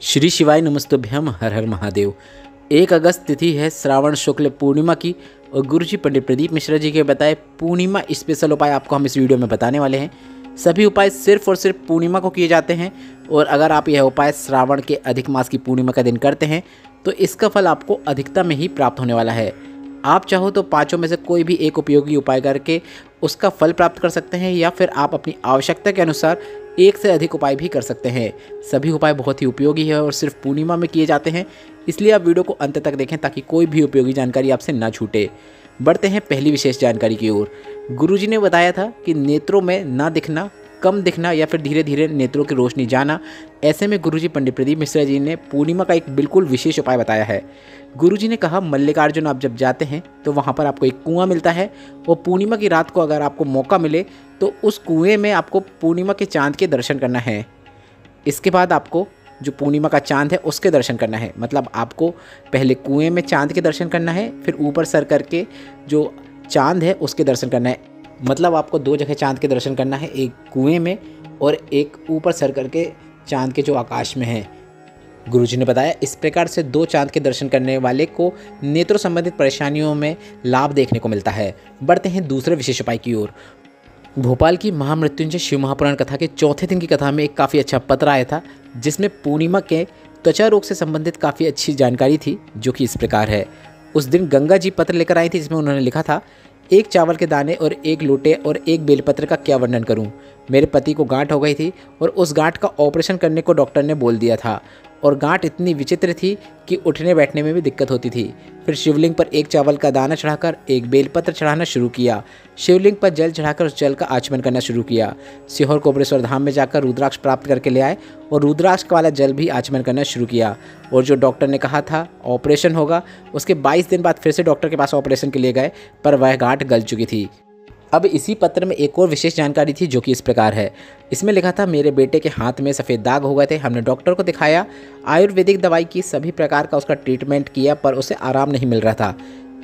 श्री शिवाय नमस्तुभ्यम, हर हर महादेव। 1 अगस्त तिथि है श्रावण शुक्ल पूर्णिमा की और गुरुजी पंडित प्रदीप मिश्रा जी के बताए पूर्णिमा स्पेशल उपाय आपको हम इस वीडियो में बताने वाले हैं। सभी उपाय सिर्फ और सिर्फ पूर्णिमा को किए जाते हैं और अगर आप यह उपाय श्रावण के अधिक मास की पूर्णिमा का दिन करते हैं तो इसका फल आपको अधिकता में ही प्राप्त होने वाला है। आप चाहो तो पाँचों में से कोई भी एक उपयोगी उपाय करके उसका फल प्राप्त कर सकते हैं या फिर आप अपनी आवश्यकता के अनुसार एक से अधिक उपाय भी कर सकते हैं। सभी उपाय बहुत ही उपयोगी है और सिर्फ पूर्णिमा में किए जाते हैं, इसलिए आप वीडियो को अंत तक देखें ताकि कोई भी उपयोगी जानकारी आपसे ना छूटे। बढ़ते हैं पहली विशेष जानकारी की ओर। गुरुजी ने बताया था कि नेत्रों में ना दिखना, कम दिखना या फिर धीरे धीरे नेत्रों की रोशनी जाना, ऐसे में गुरुजी पंडित प्रदीप मिश्रा जी ने पूर्णिमा का एक बिल्कुल विशेष उपाय बताया है। गुरुजी ने कहा मल्लिकार्जुन आप जब जाते हैं तो वहाँ पर आपको एक कुआं मिलता है और पूर्णिमा की रात को अगर आपको मौका मिले तो उस कुएं में आपको पूर्णिमा के चांद के दर्शन करना है। इसके बाद आपको जो पूर्णिमा का चांद है उसके दर्शन करना है। मतलब आपको पहले कुएं में चांद के दर्शन करना है, फिर ऊपर सर करके जो चांद है उसके दर्शन करना है। मतलब आपको 2 जगह चांद के दर्शन करना है, एक कुएं में और एक ऊपर सर करके चांद के जो आकाश में है। गुरुजी ने बताया इस प्रकार से 2 चांद के दर्शन करने वाले को नेत्रों संबंधित परेशानियों में लाभ देखने को मिलता है। बढ़ते हैं दूसरे विशेष उपाय की ओर। भोपाल की महामृत्युंजय शिव महापुराण कथा के चौथे दिन की कथा में एक काफ़ी अच्छा पत्र आया था जिसमें पूर्णिमा के त्वचा रोग से संबंधित काफ़ी अच्छी जानकारी थी, जो कि इस प्रकार है। उस दिन गंगा जी पत्र लेकर आई थी जिसमें उन्होंने लिखा था, 1 चावल के दाने और 1 लोटे और 1 बेलपत्र का क्या वर्णन करूं। मेरे पति को गांठ हो गई थी और उस गांठ का ऑपरेशन करने को डॉक्टर ने बोल दिया था और गांठ इतनी विचित्र थी कि उठने बैठने में भी दिक्कत होती थी। फिर शिवलिंग पर 1 चावल का दाना चढ़ाकर 1 बेलपत्र चढ़ाना शुरू किया। शिवलिंग पर जल चढ़ाकर उस जल का आचमन करना शुरू किया। सीहोर कोपरेश्वर धाम में जाकर रुद्राक्ष प्राप्त करके ले आए और रुद्राक्ष वाला जल भी आचमन करना शुरू किया। और जो डॉक्टर ने कहा था ऑपरेशन होगा, उसके 22 दिन बाद फिर से डॉक्टर के पास ऑपरेशन के लिए गए, पर वह गांठ गल चुकी थी। अब इसी पत्र में एक और विशेष जानकारी थी जो कि इस प्रकार है। इसमें लिखा था, मेरे बेटे के हाथ में सफ़ेद दाग हो गए थे। हमने डॉक्टर को दिखाया, आयुर्वेदिक दवाई की, सभी प्रकार का उसका ट्रीटमेंट किया, पर उसे आराम नहीं मिल रहा था।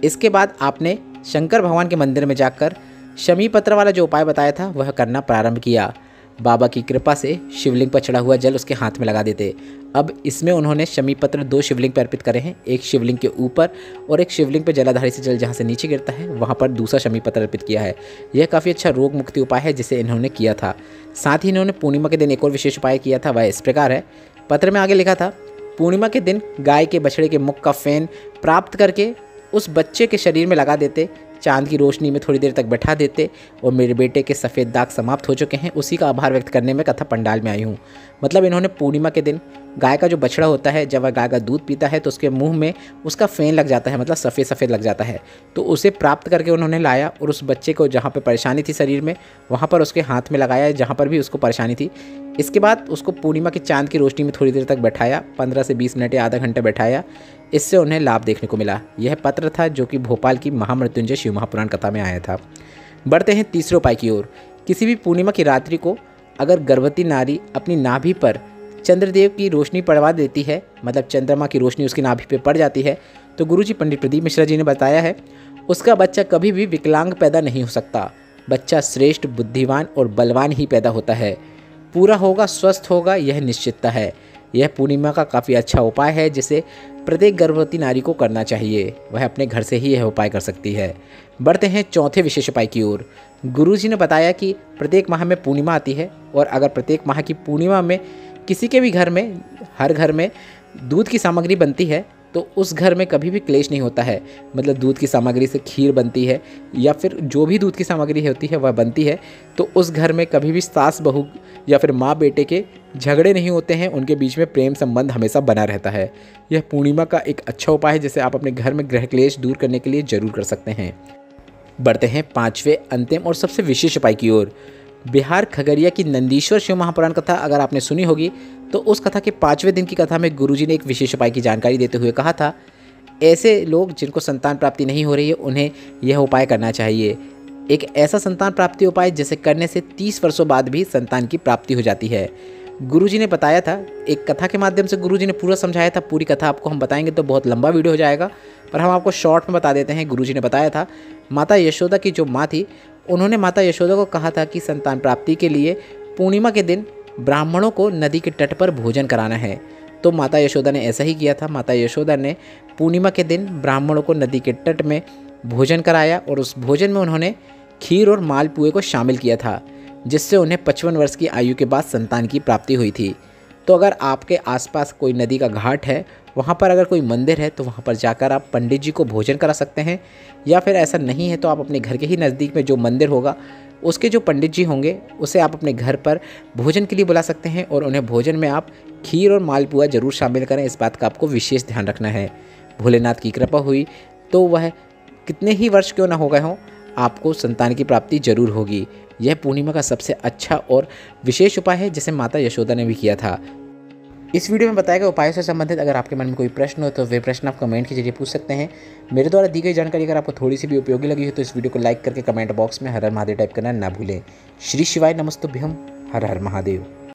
इसके बाद आपने शंकर भगवान के मंदिर में जाकर शमी पत्र वाला जो उपाय बताया था वह करना प्रारंभ किया। बाबा की कृपा से शिवलिंग पर चढ़ा हुआ जल उसके हाथ में लगा देते। अब इसमें उन्होंने शमी पत्र 2 शिवलिंग पर अर्पित करे हैं, एक शिवलिंग के ऊपर और एक शिवलिंग पर जलाधारी से जल जहाँ से नीचे गिरता है वहाँ पर दूसरा शमी पत्र अर्पित किया है। यह काफ़ी अच्छा रोग मुक्ति उपाय है जिसे इन्होंने किया था। साथ ही इन्होंने पूर्णिमा के दिन एक और विशेष उपाय किया था, वह इस प्रकार है। पत्र में आगे लिखा था, पूर्णिमा के दिन गाय के बछड़े के मुख का फैन प्राप्त करके उस बच्चे के शरीर में लगा देते, चांद की रोशनी में थोड़ी देर तक बैठा देते और मेरे बेटे के सफ़ेद दाग समाप्त हो चुके हैं, उसी का आभार व्यक्त करने में कथा पंडाल में आई हूँ। मतलब इन्होंने पूर्णिमा के दिन गाय का जो बछड़ा होता है, जब वह गाय का दूध पीता है तो उसके मुंह में उसका फेन लग जाता है, मतलब सफ़ेद सफ़ेद लग जाता है, तो उसे प्राप्त करके उन्होंने लाया और उस बच्चे को जहाँ पर परेशानी थी शरीर में वहाँ पर उसके हाथ में लगाया जहाँ पर भी उसको परेशानी थी। इसके बाद उसको पूर्णिमा के चांद की रोशनी में थोड़ी देर तक बैठाया, 15 से 20 मिनट या आधा घंटा बैठाया। इससे उन्हें लाभ देखने को मिला। यह पत्र था जो कि भोपाल की महामृत्युंजय शिव महापुराण कथा में आया था। बढ़ते हैं तीसरे उपाय की ओर। किसी भी पूर्णिमा की रात्रि को अगर गर्भवती नारी अपनी नाभि पर चंद्रदेव की रोशनी पड़वा देती है, मतलब चंद्रमा की रोशनी उसकी नाभि पर पड़ जाती है, तो गुरुजी पंडित प्रदीप मिश्रा जी ने बताया है उसका बच्चा कभी भी विकलांग पैदा नहीं हो सकता। बच्चा श्रेष्ठ, बुद्धिमान और बलवान ही पैदा होता है। पूरा होगा, स्वस्थ होगा, यह निश्चितता है। यह पूर्णिमा का काफ़ी अच्छा उपाय है जिसे प्रत्येक गर्भवती नारी को करना चाहिए। वह अपने घर से ही यह उपाय कर सकती है। बढ़ते हैं चौथे विशेष उपाय की ओर। गुरुजी ने बताया कि प्रत्येक माह में पूर्णिमा आती है और अगर प्रत्येक माह की पूर्णिमा में किसी के भी घर में, हर घर में दूध की सामग्री बनती है तो उस घर में कभी भी क्लेश नहीं होता है। मतलब दूध की सामग्री से खीर बनती है या फिर जो भी दूध की सामग्री होती है वह बनती है, तो उस घर में कभी भी सास बहू या फिर माँ बेटे के झगड़े नहीं होते हैं, उनके बीच में प्रेम संबंध हमेशा बना रहता है। यह पूर्णिमा का एक अच्छा उपाय है जिसे आप अपने घर में गृह क्लेश दूर करने के लिए जरूर कर सकते हैं। बढ़ते हैं 5वें, अंतिम और सबसे विशेष उपाय की ओर। बिहार खगड़िया की नंदीश्वर शिव महापुराण कथा अगर आपने सुनी होगी तो उस कथा के 5वें दिन की कथा में गुरुजी ने एक विशेष उपाय की जानकारी देते हुए कहा था, ऐसे लोग जिनको संतान प्राप्ति नहीं हो रही है उन्हें यह उपाय करना चाहिए। एक ऐसा संतान प्राप्ति उपाय जिसे करने से 30 वर्षों बाद भी संतान की प्राप्ति हो जाती है। गुरुजी ने बताया था, एक कथा के माध्यम से गुरुजी ने पूरा समझाया था। पूरी कथा आपको हम बताएंगे तो बहुत लंबा वीडियो हो जाएगा, पर हम आपको शॉर्ट में बता देते हैं। गुरुजी ने बताया था, माता यशोदा की जो माँ थी उन्होंने माता यशोदा को कहा था कि संतान प्राप्ति के लिए पूर्णिमा के दिन ब्राह्मणों को नदी के तट पर भोजन कराना है। तो माता यशोदा ने ऐसा ही किया था। माता यशोदा ने पूर्णिमा के दिन ब्राह्मणों को नदी के तट में भोजन कराया और उस भोजन में उन्होंने खीर और मालपुए को शामिल किया था, जिससे उन्हें 55 वर्ष की आयु के बाद संतान की प्राप्ति हुई थी। तो अगर आपके आसपास कोई नदी का घाट है, वहाँ पर अगर कोई मंदिर है, तो वहाँ पर जाकर आप पंडित जी को भोजन करा सकते हैं, या फिर ऐसा नहीं है तो आप अपने घर के ही नज़दीक में जो मंदिर होगा उसके जो पंडित जी होंगे उसे आप अपने घर पर भोजन के लिए बुला सकते हैं और उन्हें भोजन में आप खीर और मालपुआ ज़रूर शामिल करें। इस बात का आपको विशेष ध्यान रखना है। भोलेनाथ की कृपा हुई तो वह कितने ही वर्ष क्यों ना हो गए हों, आपको संतान की प्राप्ति जरूर होगी। यह पूर्णिमा का सबसे अच्छा और विशेष उपाय है जिसे माता यशोदा ने भी किया था। इस वीडियो में बताए गए उपायों से संबंधित अगर आपके मन में कोई प्रश्न हो तो वे प्रश्न आप कमेंट के जरिए पूछ सकते हैं। मेरे द्वारा दी गई जानकारी अगर आपको थोड़ी सी भी उपयोगी लगी हो तो इस वीडियो को लाइक करके कमेंट बॉक्स में हर हर महादेव टाइप करना ना भूलें। श्री शिवाय नमस्तुभ्यम। हर हर महादेव।